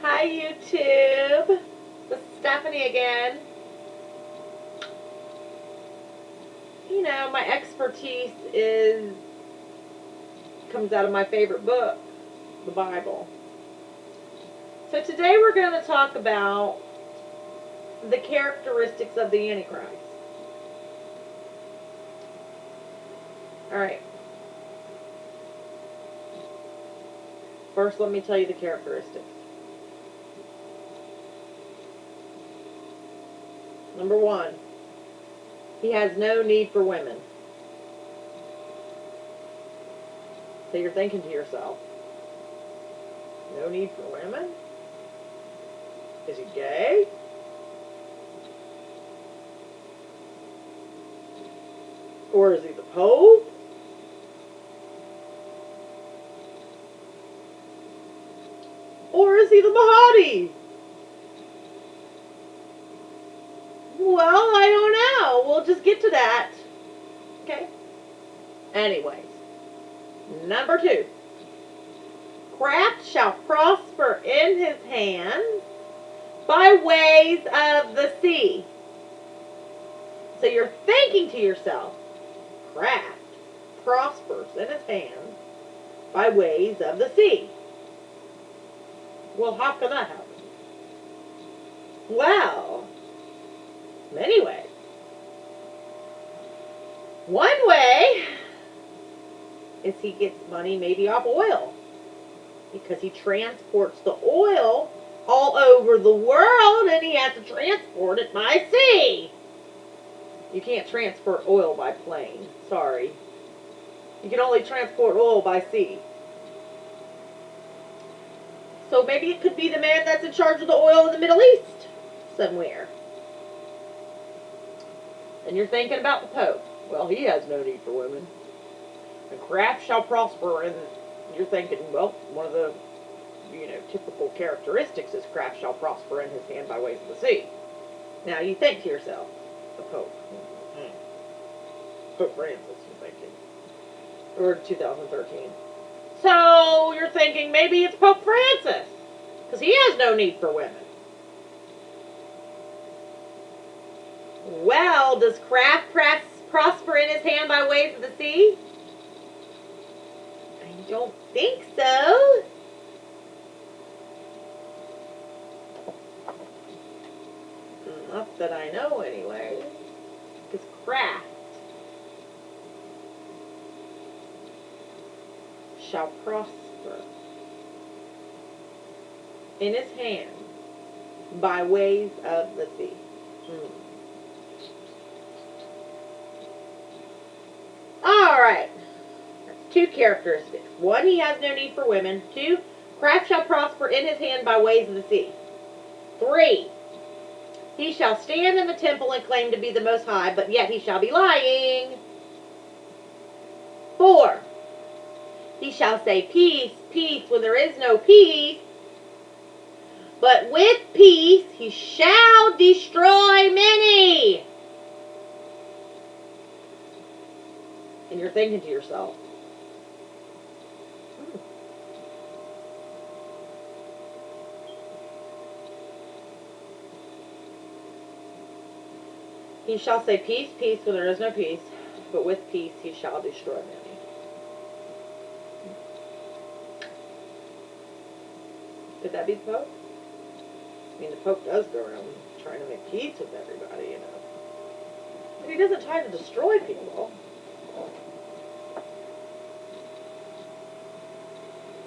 Hi YouTube, this is Stephanie again. You know, my expertise comes out of my favorite book, the Bible. So today we're going to talk about the characteristics of the Antichrist. Alright. First, let me tell you the characteristics. Number 1, he has no need for women. So you're thinking to yourself, no need for women? Is he gay? Or is he the Pope? Or is he the Mahdi? Well, I don't know. We'll just get to that. Okay? Anyways. Number 2. Craft shall prosper in his hands by ways of the sea. So you're thinking to yourself, craft prospers in his hands by ways of the sea. Well, how can that happen? Well, many ways. One way is he gets money maybe off oil, because he transports the oil all over the world and he has to transport it by sea. You can't transport oil by plane. Sorry. You can only transport oil by sea. So maybe it could be the man that's in charge of the oil in the Middle East somewhere. And you're thinking about the Pope. Well, he has no need for women. And craft shall prosper. And you're thinking, well, one of the, typical characteristics is craft shall prosper in his hand by ways of the sea. Now you think to yourself, the Pope. Pope Francis, you're thinking. Or 2013. So you're thinking maybe it's Pope Francis, because he has no need for women. Well, does craft prosper in his hand by ways of the sea? I don't think so. Not that I know anyway. Because craft shall prosper in his hand by ways of the sea. Alright. That's 2 characteristics. 1, he has no need for women. 2, craft shall prosper in his hand by ways of the sea. 3, he shall stand in the temple and claim to be the Most High, but yet he shall be lying. 4, he shall say peace, peace, when there is no peace. But with peace he shall destroy many. And you're thinking to yourself, he shall say peace, peace, when there is no peace. But with peace he shall destroy many. Could that be the Pope? I mean, the Pope does go around trying to make peace with everybody, But he doesn't try to destroy people.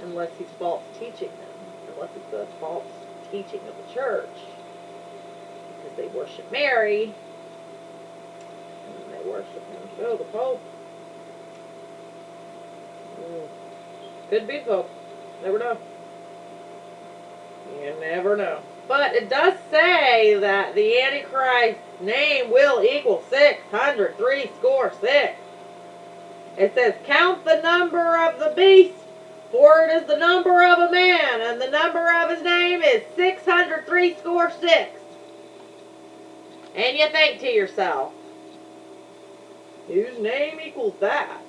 Unless he's false teaching them. Unless it's the false teaching of the church. Because they worship Mary. And they worship him. Oh, the Pope. Could be the Pope. Never know. You never know. But it does say that the Antichrist's name will equal 636. It says, count the number of the beast, for it is the number of a man, and the number of his name is 636. And you think to yourself, whose name equals that?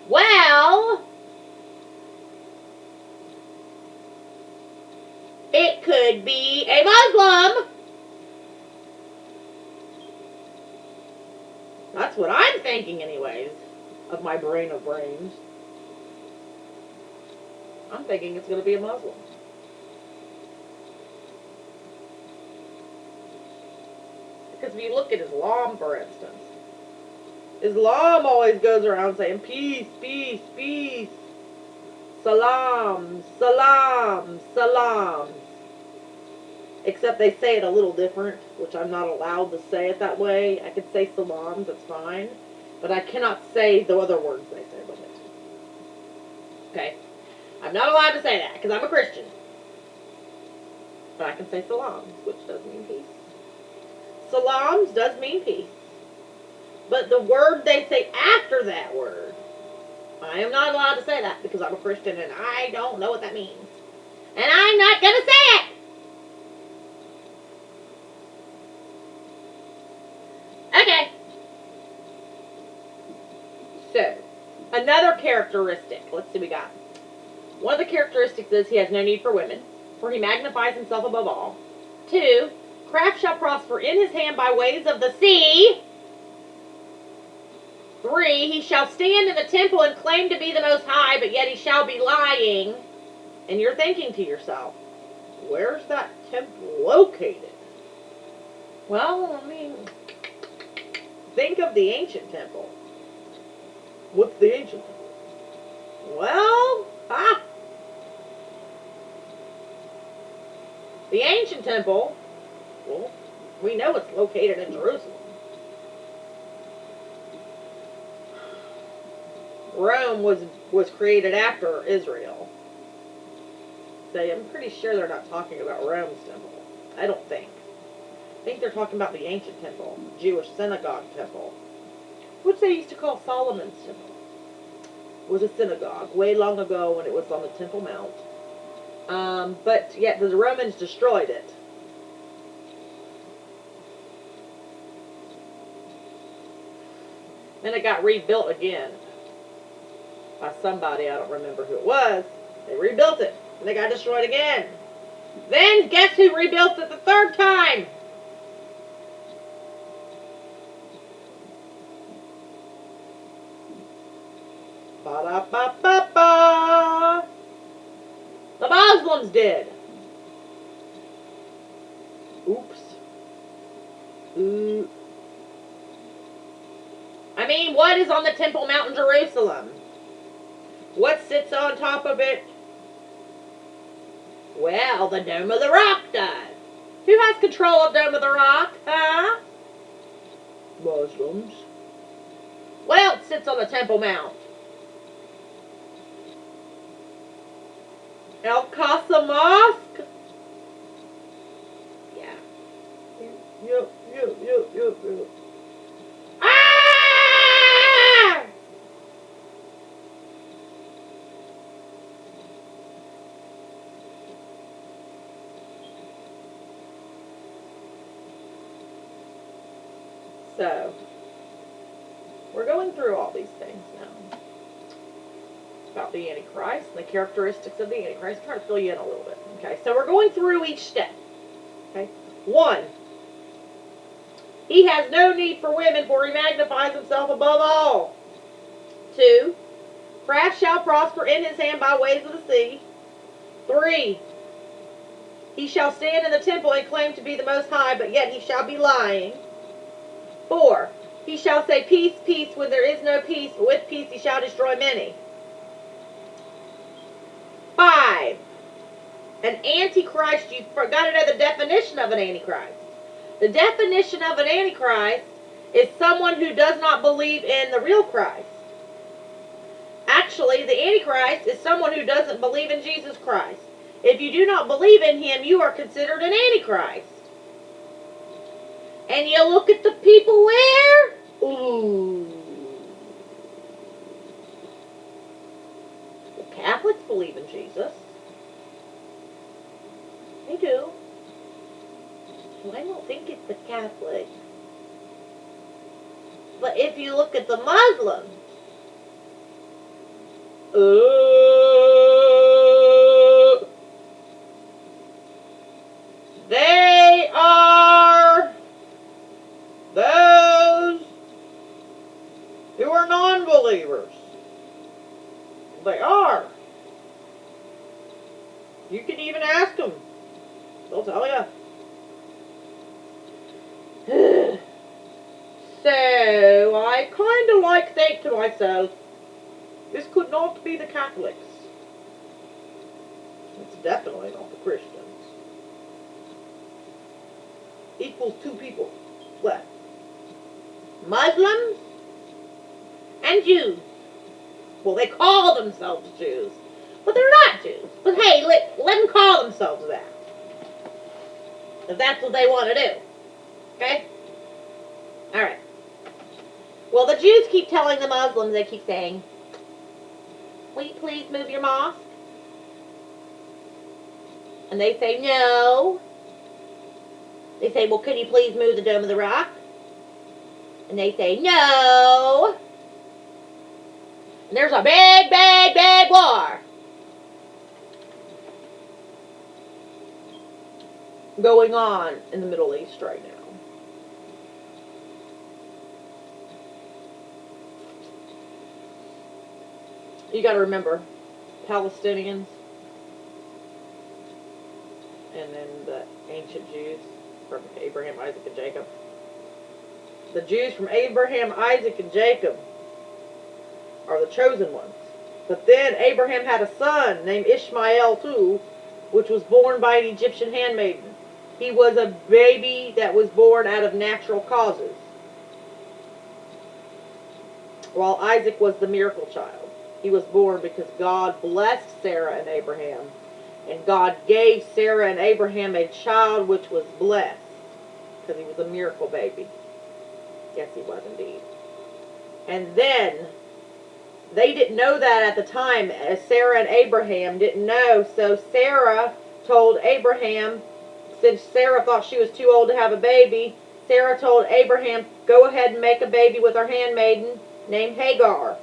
Well, would be a Muslim. That's what I'm thinking anyways, of my brain of brains. I'm thinking it's going to be a Muslim. Because if you look at Islam, for instance, Islam always goes around saying peace, peace, peace. Salam, salam, salam. Except they say it a little different, which I'm not allowed to say it that way. I could say salams, that's fine. But I cannot say the other words they say with it. Okay? I'm not allowed to say that because I'm a Christian. But I can say salams, which does mean peace. Salams does mean peace. But the word they say after that word, I am not allowed to say that because I'm a Christian and I don't know what that means. And I'm not going to say it. Okay. So, another characteristic. Let's see what we got. One of the characteristics is he has no need for women, for he magnifies himself above all. 2, craft shall prosper in his hand by ways of the sea. 3, he shall stand in the temple and claim to be the Most High, but yet he shall be lying. And you're thinking to yourself, where's that temple located? Well, I mean, think of the ancient temple. What's the ancient temple? Well, the ancient temple, well, we know it's located in Jerusalem. Rome was created after Israel. So I'm pretty sure they're not talking about Rome's temple. I don't think. I think they're talking about the ancient temple, Jewish synagogue temple, which they used to call Solomon's temple. It was a synagogue way long ago when it was on the Temple Mount. But yet the Romans destroyed it. Then it got rebuilt again by somebody, I don't remember who it was. They rebuilt it, and they got destroyed again. Then guess who rebuilt it the third time? Ba-da-ba-ba-ba. The Muslims did. Oops. Ooh. I mean, what is on the Temple Mount in Jerusalem? What sits on top of it? Well, the Dome of the Rock does. Who has control of Dome of the Rock? Huh? Muslims. What else sits on the Temple Mount? Al-Qasr Mosque? Yeah. Yep. Ah! So, we're going through all these things now. About the Antichrist and the characteristics of the Antichrist. I'm trying to fill you in a little bit. Okay, so we're going through each step. Okay, 1, he has no need for women, for he magnifies himself above all. 2, craft shall prosper in his hand by ways of the sea. 3, he shall stand in the temple and claim to be the Most High, but yet he shall be lying. 4, he shall say peace, peace, when there is no peace, but with peace he shall destroy many. 5, an Antichrist, you've got to know the definition of an Antichrist. The definition of an Antichrist is someone who does not believe in the real Christ. Actually, the Antichrist is someone who doesn't believe in Jesus Christ. If you do not believe in him, you are considered an Antichrist. And you look at the people where? Ooh. The Catholics believe in Jesus. They do. Well, I don't think it's the Catholics. But if you look at the Muslims, who are non-believers. They are. You can even ask them. They'll tell you. So, I kind of think to myself, this could not be the Catholics. It's definitely not the Christians. Equals two people left. Muslims and Jews. Well, they call themselves Jews, but they're not Jews. But hey, let them call themselves that. If that's what they want to do. Okay? Alright. Well, the Jews keep telling the Muslims, they keep saying, will you please move your mosque? And they say, no. They say, well, could you please move the Dome of the Rock? And they say, no. And there's a big, big, big war going on in the Middle East right now. You got to remember, Palestinians and then the ancient Jews from Abraham, Isaac, and Jacob. The Jews from Abraham, Isaac, and Jacob are the chosen ones. But then Abraham had a son named Ishmael too, which was born by an Egyptian handmaiden. He was a baby that was born out of natural causes, while Isaac was the miracle child. He was born because God blessed Sarah and Abraham, and God gave Sarah and Abraham a child which was blessed, because he was a miracle baby. Yes, he was indeed. And then, they didn't know that at the time, as Sarah and Abraham didn't know, so Sarah told Abraham, since Sarah thought she was too old to have a baby, Sarah told Abraham, go ahead and make a baby with our handmaiden named Hagar.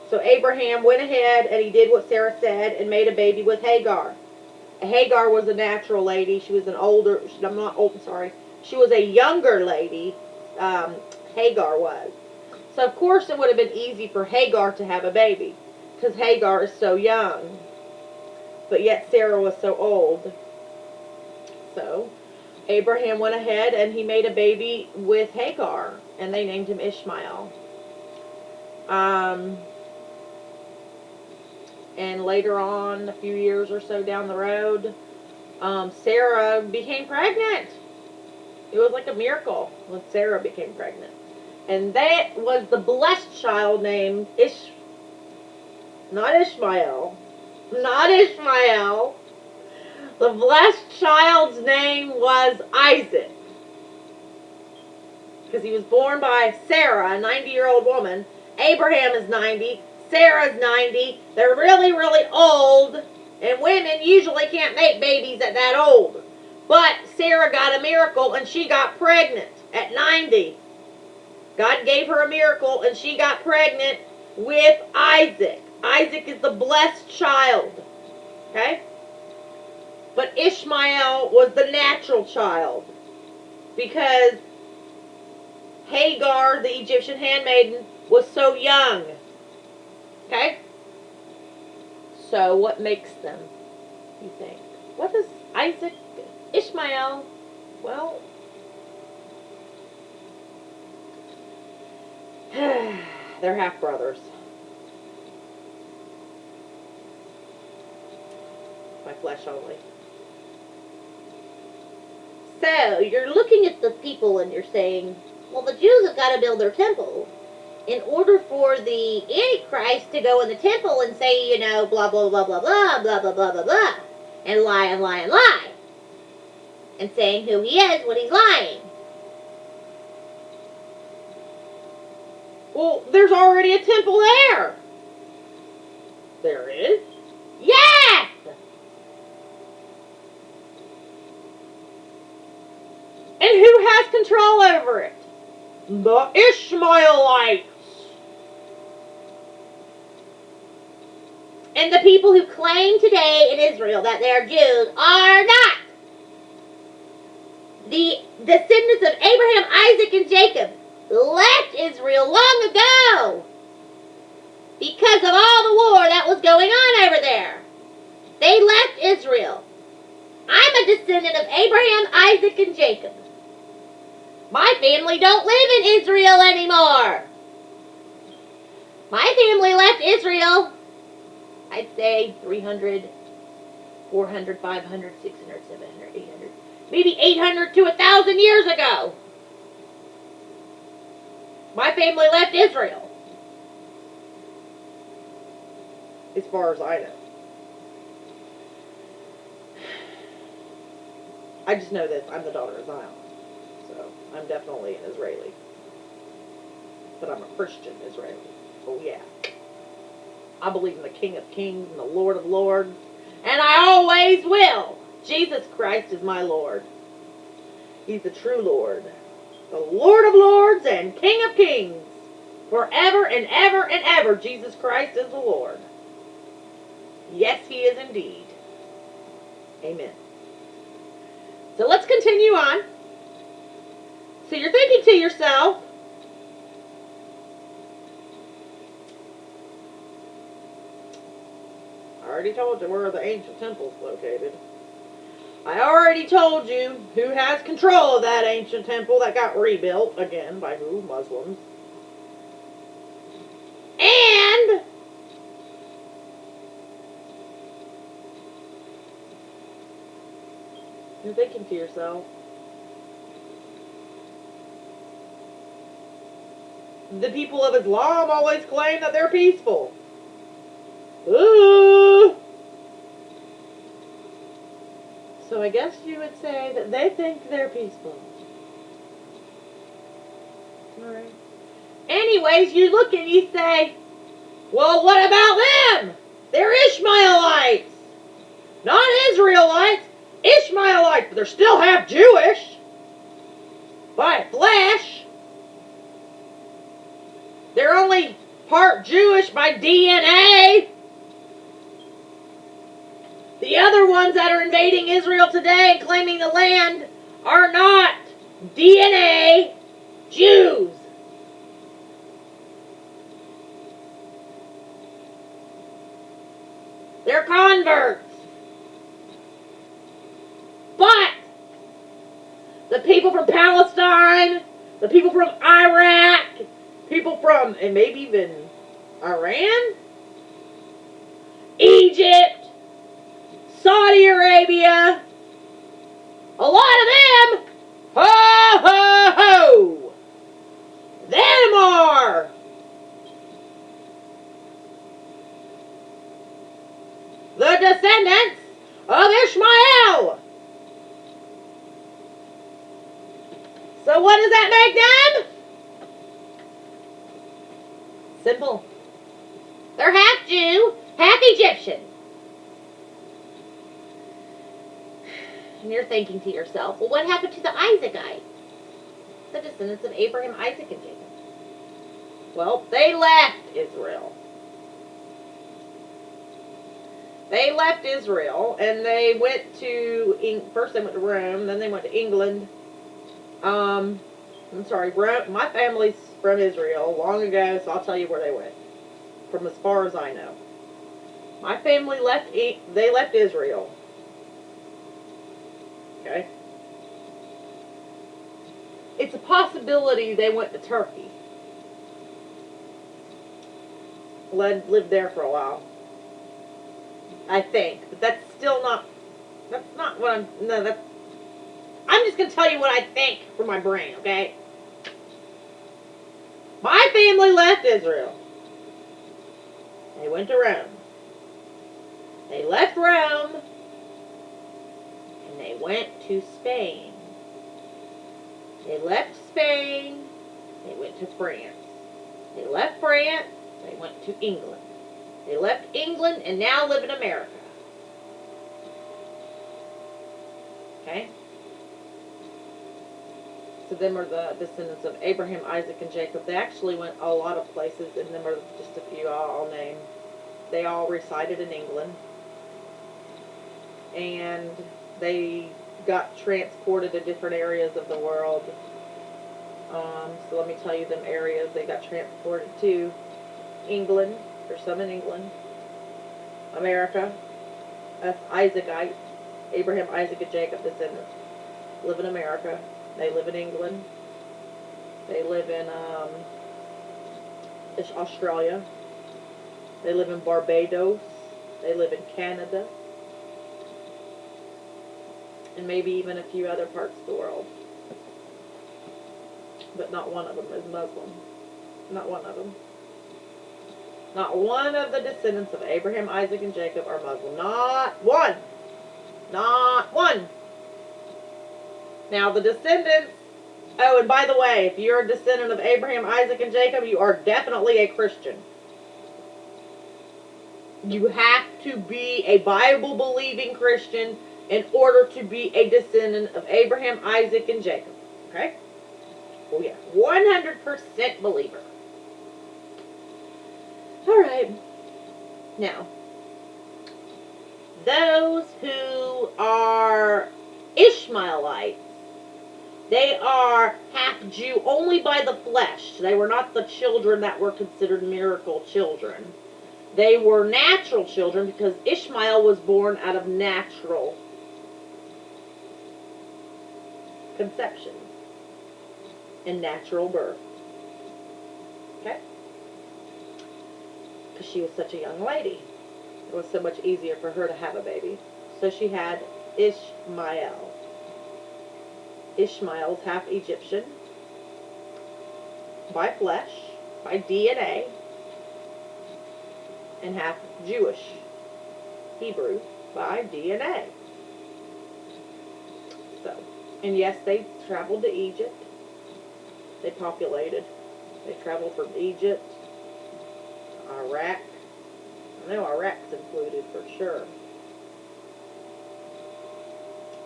So Abraham went ahead and he did what Sarah said and made a baby with Hagar. Hagar was a natural lady. She was an older, I'm not old, sorry. She was a younger lady, Hagar was. So of course it would have been easy for Hagar to have a baby, because Hagar is so young. But yet Sarah was so old. So Abraham went ahead and he made a baby with Hagar, and they named him Ishmael. And later on, a few years or so down the road, Sarah became pregnant. It was like a miracle when Sarah became pregnant. And that was the blessed child named not Ishmael. The blessed child's name was Isaac. Because he was born by Sarah, a 90-year-old woman. Abraham is 90. Sarah's 90. They're really, really old. And women usually can't make babies at that old. But Sarah got a miracle and she got pregnant at 90. God gave her a miracle and she got pregnant with Isaac. Isaac is the blessed child. Okay? But Ishmael was the natural child. Because Hagar, the Egyptian handmaiden, was so young. Okay? So what makes them, you think? What does Isaac, Ishmael, well, they're half-brothers. By flesh only. So, you're looking at the people and you're saying, well, the Jews have got to build their temple in order for the Antichrist to go in the temple and say, you know, blah, blah, blah, blah, blah, blah, blah, blah, blah, blah, and lie and lie and lie. And saying who he is when he's lying. Well, there's already a temple there. There is? Yes! And who has control over it? The Ishmaelites. And the people who claim today in Israel that they are Jews are not. The descendants of Abraham, Isaac, and Jacob left Israel long ago because of all the war that was going on over there. They left Israel. I'm a descendant of Abraham, Isaac, and Jacob. My family don't live in Israel anymore. My family left Israel, I'd say 300, 400, 500, 600, 700, 800, maybe 800 to 1,000 years ago. My family left Israel. As far as I know. I just know that I'm the daughter of Zion. So, I'm definitely an Israeli. But I'm a Christian Israeli. Oh, yeah. I believe in the King of Kings and the Lord of Lords. And I always will. Jesus Christ is my Lord. He's the true Lord. The Lord of Lords and King of Kings. Forever and ever and ever, Jesus Christ is the Lord. Yes, He is indeed. Amen. So let's continue on. So you're thinking to yourself, I already told you where the ancient temple's located. I already told you who has control of that ancient temple that got rebuilt, again, by who? Muslims. And you're thinking to yourself, the people of Islam always claim that they're peaceful. Ooh. So I guess you would say that they think they're peaceful. Alright. Anyways, you look and you say, well, what about them? They're Ishmaelites. Not Israelites. Ishmaelites, but they're still half Jewish. By flesh. They're only part Jewish by DNA. The other ones that are invading Israel today and claiming the land are not DNA Jews. They're converts. But the people from Palestine, the people from Iraq, people from, and maybe even Iran, Egypt, Saudi Arabia, a lot of them, ho, ho, ho, them are the descendants of Ishmael. So what does that make them? Simple. They're half Jew, half Egyptian. And you're thinking to yourself, well, what happened to the Isaacites? The descendants of Abraham, Isaac, and Jacob. Well, they left Israel. They left Israel, and they went to, first they went to Rome, then they went to England. I'm sorry, my family's from Israel long ago, so I'll tell you where they went. From as far as I know. My family left Israel. Okay? It's a possibility they went to Turkey. Lived there for a while. I think. But that's still not, that's not what I'm just going to tell you what I think from my brain, okay? My family left Israel. They went to Rome. They left Rome. And they went to Spain. They left Spain. They went to France. They left France. They went to England. They left England and now live in America. Okay? So them are the descendants of Abraham, Isaac, and Jacob. They actually went a lot of places, and them are just a few I'll name. They all resided in England. And they got transported to different areas of the world. So let me tell you them areas they got transported to. England, There's some in England, America. That's Isaacite, Abraham, Isaac, and Jacob descendants. Live in America. They live in England. They live in Australia. They live in Barbados. They live in Canada. And maybe even a few other parts of the world. But not one of them is Muslim. Not one of them. Not one of the descendants of Abraham, Isaac, and Jacob are Muslim. Not one. Not one. Now the descendants, oh, and by the way, if you're a descendant of Abraham, Isaac, and Jacob, you are definitely a Christian. You have to be a Bible-believing Christian in order to be a descendant of Abraham, Isaac, and Jacob. Okay? Oh yeah, 100% believer. Alright. Now, those who are Ishmaelites, they are half Jew only by the flesh. They were not the children that were considered miracle children. They were natural children because Ishmael was born out of natural conception and natural birth. Okay? Because she was such a young lady. It was so much easier for her to have a baby. So she had Ishmael. Ishmael's half Egyptian by flesh, by DNA, and half Jewish, Hebrew, by DNA. So, and yes, they traveled to Egypt. They populated. They traveled from Egypt, Iraq. I know Iraq's included for sure.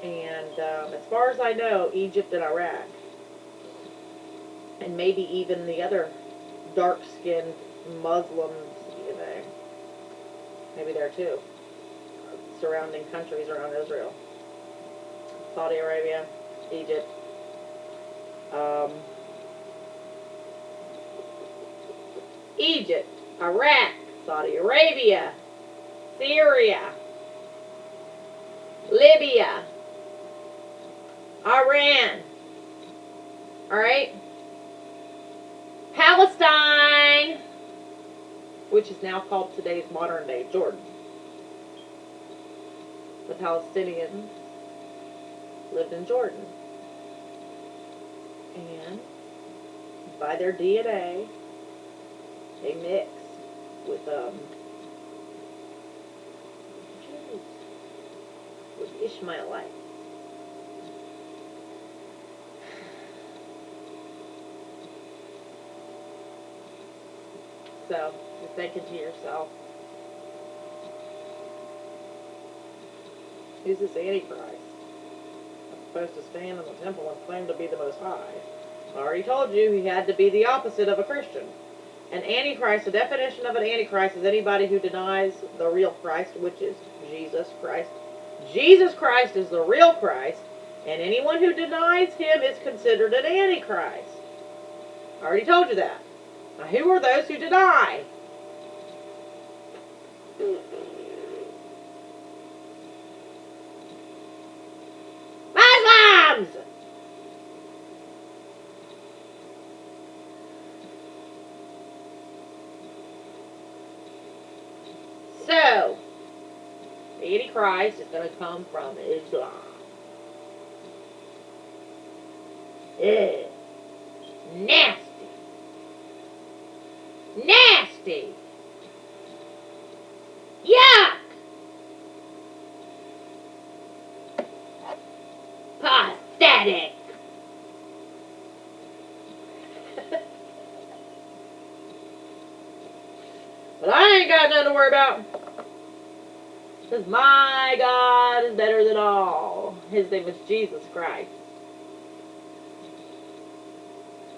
And as far as I know, Egypt and Iraq, and maybe even the other dark-skinned Muslims, you know, maybe there too, surrounding countries around Israel, Saudi Arabia, Egypt, Egypt, Iraq, Saudi Arabia, Syria, Libya, Iran, alright, Palestine, which is now called today's modern day Jordan. The Palestinians lived in Jordan. And by their DNA, they mixed with Ishmaelites. So, you're thinking to yourself, who's this Antichrist? I'm supposed to stand in the temple and claim to be the Most High. I already told you he had to be the opposite of a Christian. An Antichrist, the definition of an Antichrist is anybody who denies the real Christ, which is Jesus Christ. Jesus Christ is the real Christ, and anyone who denies him is considered an Antichrist. I already told you that. Now, who are those who deny? Muslims! So, the Antichrist is going to come from Islam. Ugh. Nasty. Nasty. Yuck. Pathetic. But I ain't got nothing to worry about. Because my God is better than all. His name is Jesus Christ.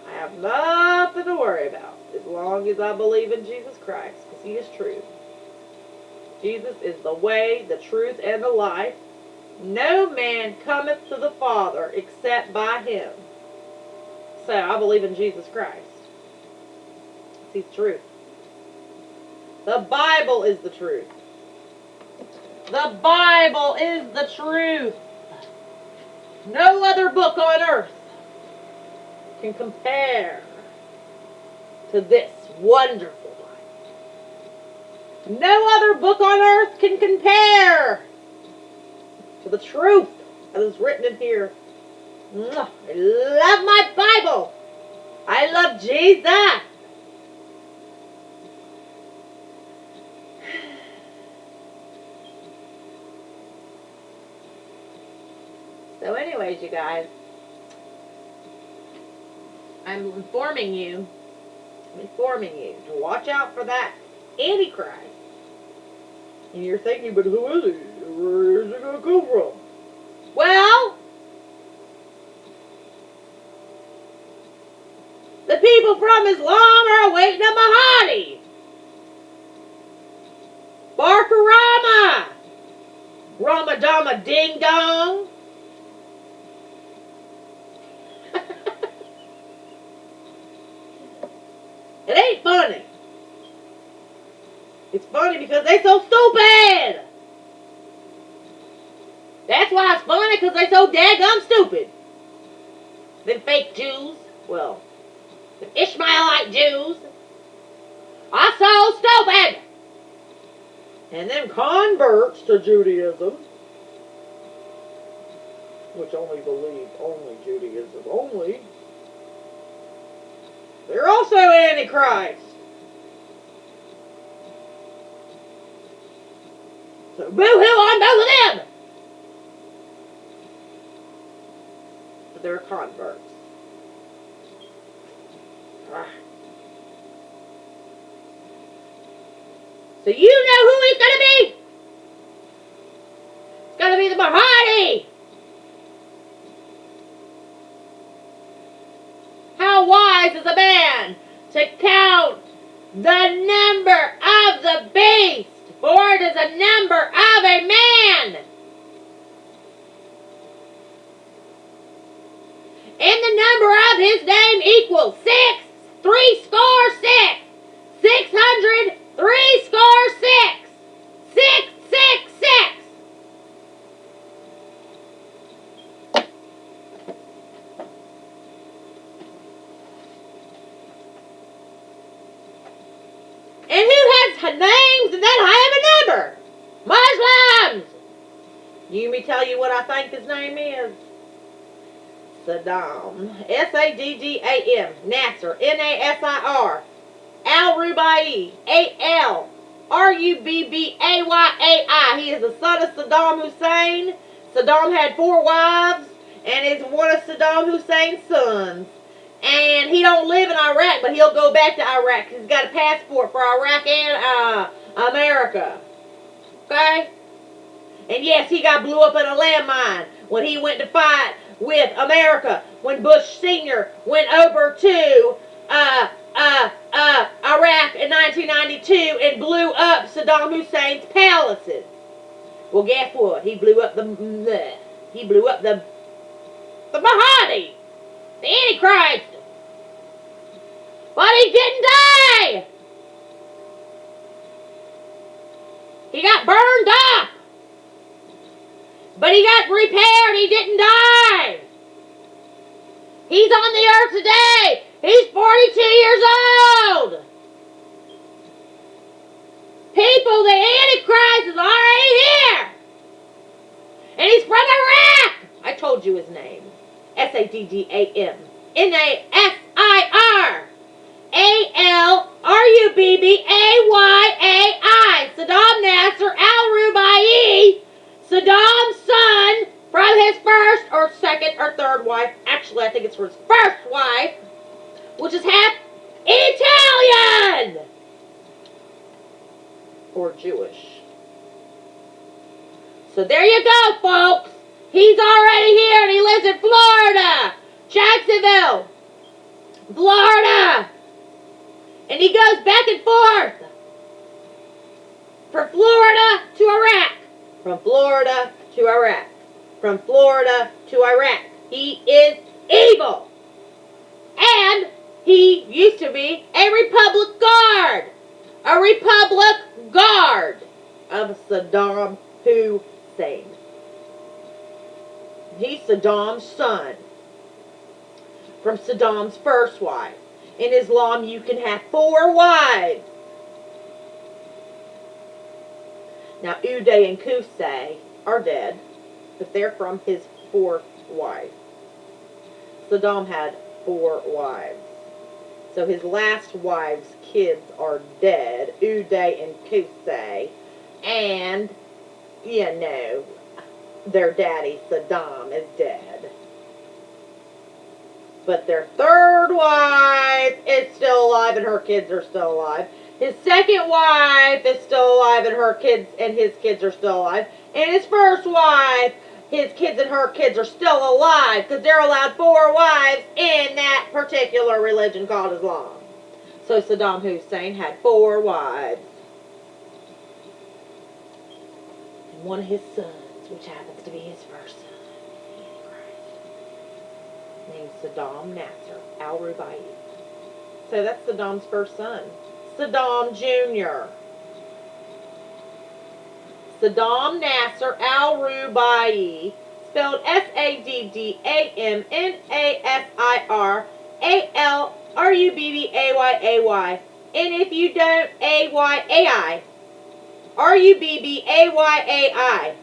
I have nothing to worry about as long as I believe in Jesus Christ, because he is true. Jesus is the way, the truth, and the life. No man cometh to the Father except by him. So I believe in Jesus Christ. He's truth. The Bible is the truth. The Bible is the truth. No other book on earth can compare to this wonderful Bible. No other book on earth can compare to the truth that is written in here. I love my Bible. I love Jesus. So anyways, you guys, I'm informing you to watch out for that Antichrist. And you're thinking, but who is he? Where is he going to come from? Well, the people from Islam are awaiting a Mahdi. Barkarama. Ramadama ding dong. It ain't funny. It's funny because they so stupid. That's why it's funny, because they so daggum stupid. Them fake Jews, well, the Ishmaelite Jews are so stupid. And them converts to Judaism, which only believe only Judaism only, they're also Antichrist. So boo-hoo on both of them. But they're converts. So you know who he's going to be? It's going to be the Mahdi. How wise is a man to count the number of the beast, for it is a number of a man. And the number of his name equals 6, 66, 600, 6, 666. And who has names that have a number? Muslims! You me tell you what I think his name is? Saddam. Saddam. Nasir. Nasir. Alrubbayai. Alrubbayai. He is the son of Saddam Hussein. Saddam had 4 wives and is one of Saddam Hussein's sons. And he don't live in Iraq, but he'll go back to Iraq. He's got a passport for Iraq and America. Okay? And yes, he got blew up in a landmine when he went to fight with America. When Bush Sr. went over to Iraq in 1992 and blew up Saddam Hussein's palaces. Well, guess what? He blew up the Mahdi, the Antichrist. But he didn't die. He got burned up. But he got repaired. He didn't die. He's on the earth today. He's 42 years old. People, the Antichrist is already here. And he's from Iraq. I told you his name. Saddam. Nasir. Alrubbayai. Saddam Nasir Alrubayai. Saddam's son from his first or second or third wife. Actually, I think it's for his first wife, which is half Italian or Jewish. So there you go, folks. He's already here and he lives in Florida. Jacksonville, Florida. And he goes back and forth from Florida to Iraq. From Florida to Iraq. From Florida to Iraq. He is evil. And he used to be a Republic Guard. A a Republic Guard of Saddam Hussein. He's Saddam's son from Saddam's first wife. In Islam, you can have 4 wives. Now, Uday and Qusay are dead, but they're from his 4th wife. Saddam had 4 wives. So his last wife's kids are dead, Uday and Qusay, and, their daddy, Saddam, is dead. But their 3rd wife is still alive and her kids are still alive. His 2nd wife is still alive and her kids and his kids are still alive. And his 1st wife, his kids and her kids are still alive because they're allowed 4 wives in that particular religion called Islam. So Saddam Hussein had 4 wives. And one of his sons, which happens to be his first son, AntiChrist, named Saddam Nasir Alrubayai. So that's Saddam's first son. Saddam Jr. Saddam Nasir Alrubayai, spelled Saddam And if you don't, Ayai. Rubbayai.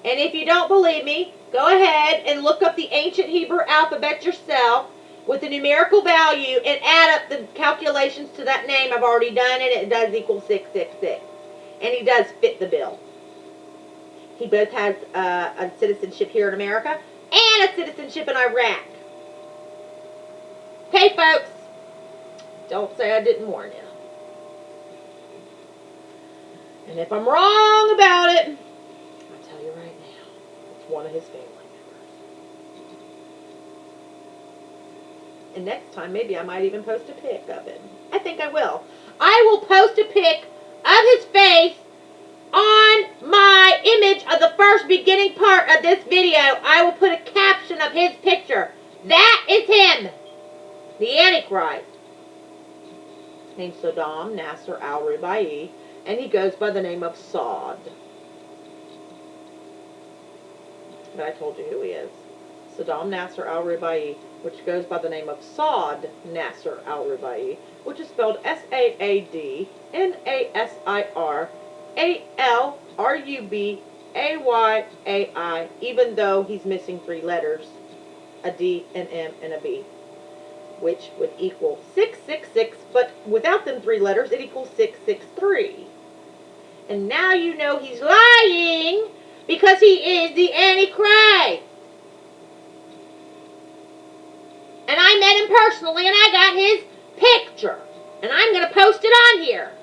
And if you don't believe me, go ahead and look up the ancient Hebrew alphabet yourself with the numerical value and add up the calculations to that name. I've already done it. It does equal 666. And he does fit the bill. He both has a citizenship here in America and a citizenship in Iraq. Okay, folks. Don't say I didn't warn you. And if I'm wrong about it, I'll tell you right now. It's one of his family members. And next time, maybe I might even post a pic of it. I think I will. I will post a pic of his face on my image of the first beginning part of this video. I will put a caption of his picture. That is him. The Antichrist. Named Saddam Nasir Alrubayai. And he goes by the name of Saad. But I told you who he is. Saddam Nasir Alrubayai, which goes by the name of Saad Nasir Alrubayai, which is spelled Saadnasiralrubayai, even though he's missing 3 letters, a D, an M, and a B, which would equal 666, but without them 3 letters, it equals 663. And now you know he's lying because he is the Antichrist. And I met him personally and I got his picture. And I'm going to post it on here.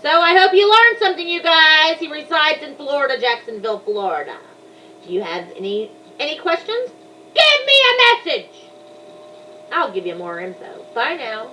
So I hope you learned something, you guys. He resides in Florida, Jacksonville, Florida. Do you have any questions? Give me a message. I'll give you more info. Bye now.